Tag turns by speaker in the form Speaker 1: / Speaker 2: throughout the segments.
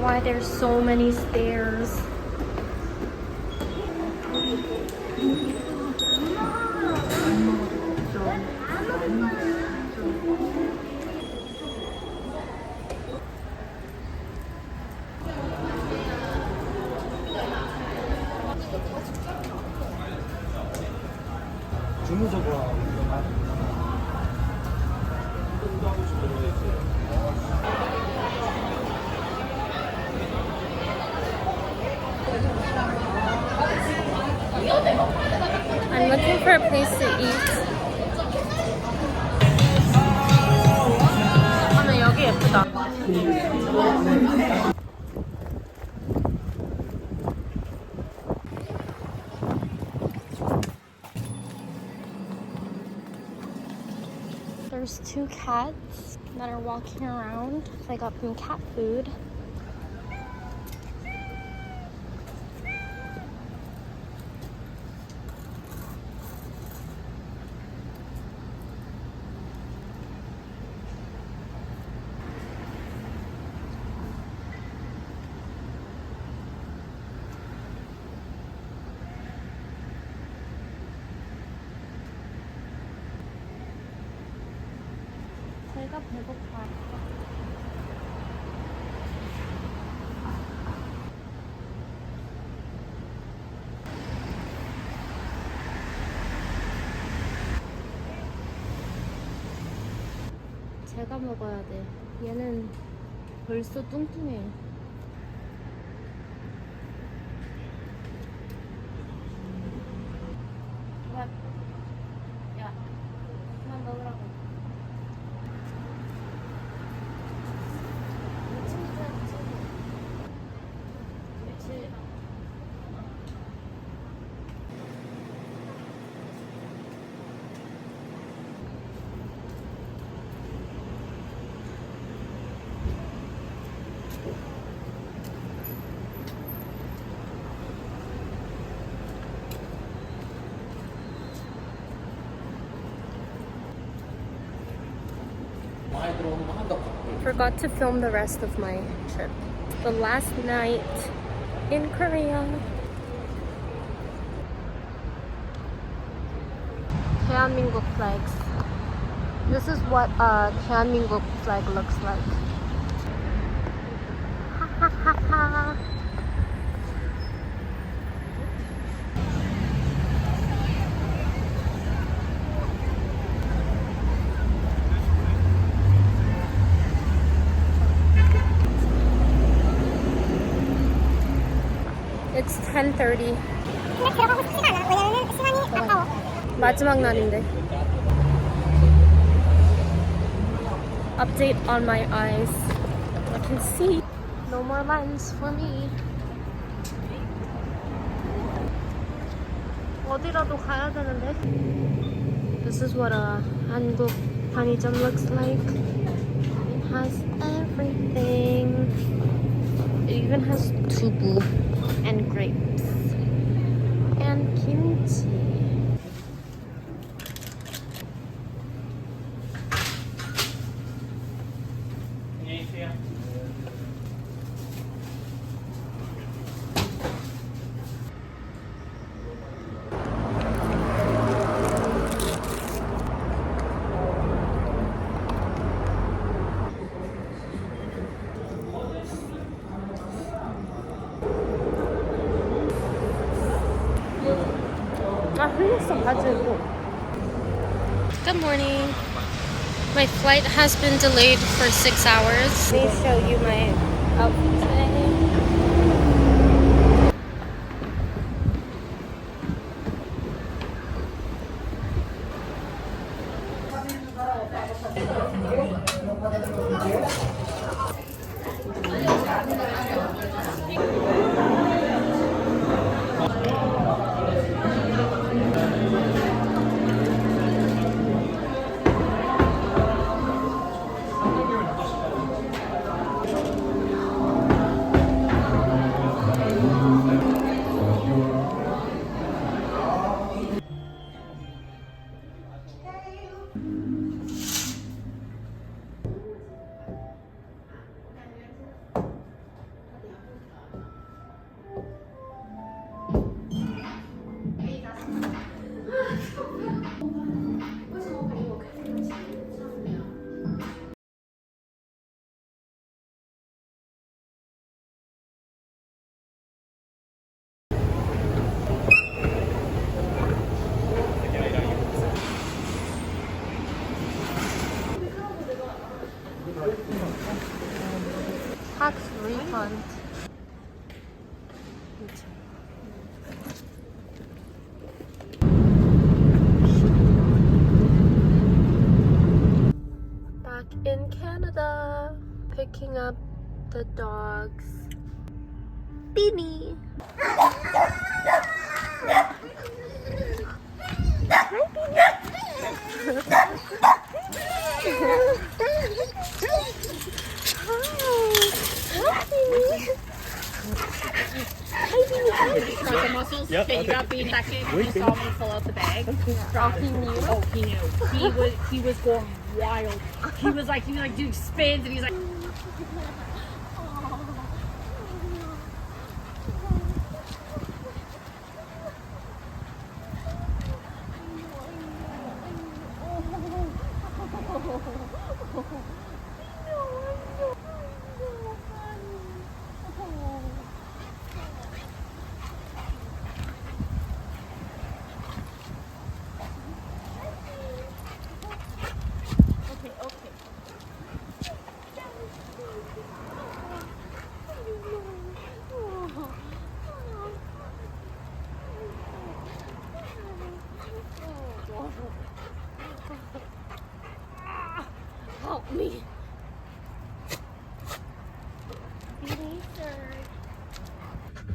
Speaker 1: why there's so many stairs. I'm looking for a place to eat. 아, 여기 예쁘다. There's two cats that are walking around. I got them cat food. 제가 배고파. 제가 먹어야 돼. 얘는 벌써 뚱뚱해. 야, 그만 먹으라고. Forgot to film the rest of my trip. The last night in Korea. 대한민국 flags. This is what a 대한민국 flag looks like. Ha ha ha ha. It's 10:30.
Speaker 2: 근데 들어가고 싶지가 않아. 왜냐면 시간이 아까워.
Speaker 1: 마지막 날인데. Update on my eyes. I can see. No more lens for me. 어디라도 가야 되는데. This is what a 한국 편의점 looks like. It has everything. It even has 두부 and grapes and kimchi. Good morning. My flight has been delayed for 6 hours. Let me show you my outfit today. tax refund. Back in Canada, picking up the dogs. Beanie.
Speaker 3: Got the muscles?
Speaker 4: Yep,
Speaker 3: Okay, you
Speaker 4: okay.
Speaker 3: got being second. You saw me pull out the bag.
Speaker 1: Oh, he knew?
Speaker 3: Oh, he knew. He was going wild. He was like doing spins and he's like.
Speaker 1: Help me.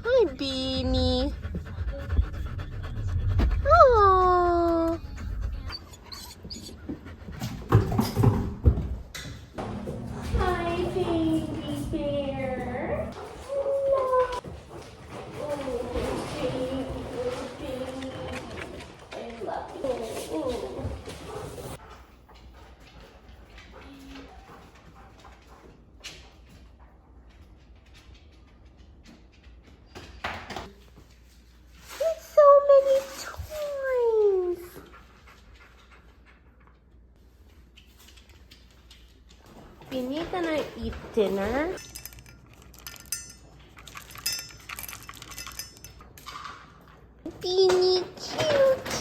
Speaker 1: Hi, Beanie. Oh. Hi, baby bear. Oh, baby, baby. I love you. So many toys. Beanie gonna eat dinner. Beanie cute.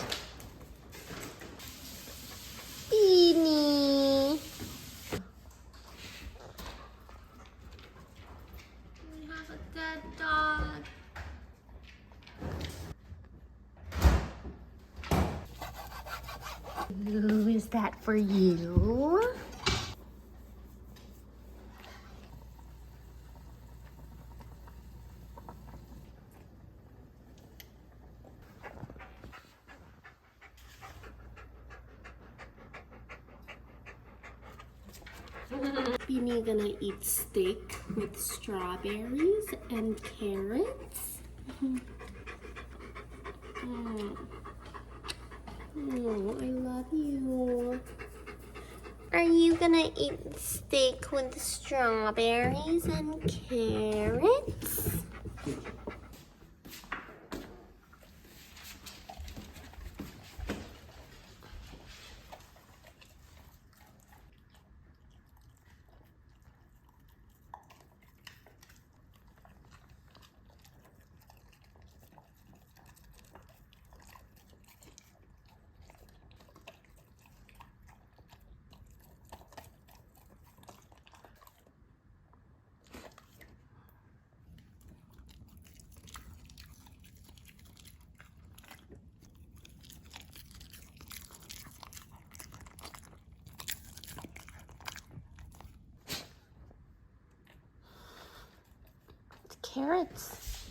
Speaker 1: Beanie. We have a dead dog. Who is that for you? Beanie gonna eat steak with strawberries and carrots. Oh, I love you. Are you gonna eat steak with strawberries and carrots? Carrots.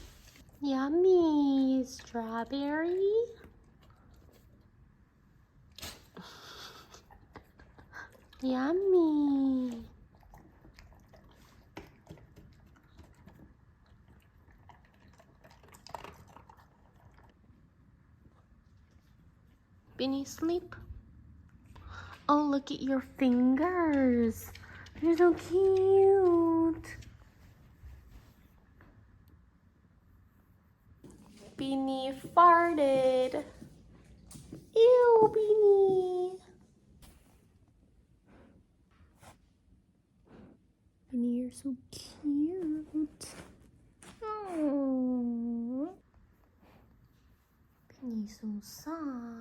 Speaker 1: Yummy. Strawberry. Yummy. Beanie, sleep. Oh, look at your fingers. You're so cute. Beanie farted. Ew, Beanie. Beanie, you're so cute. Oh. Beanie, so soft.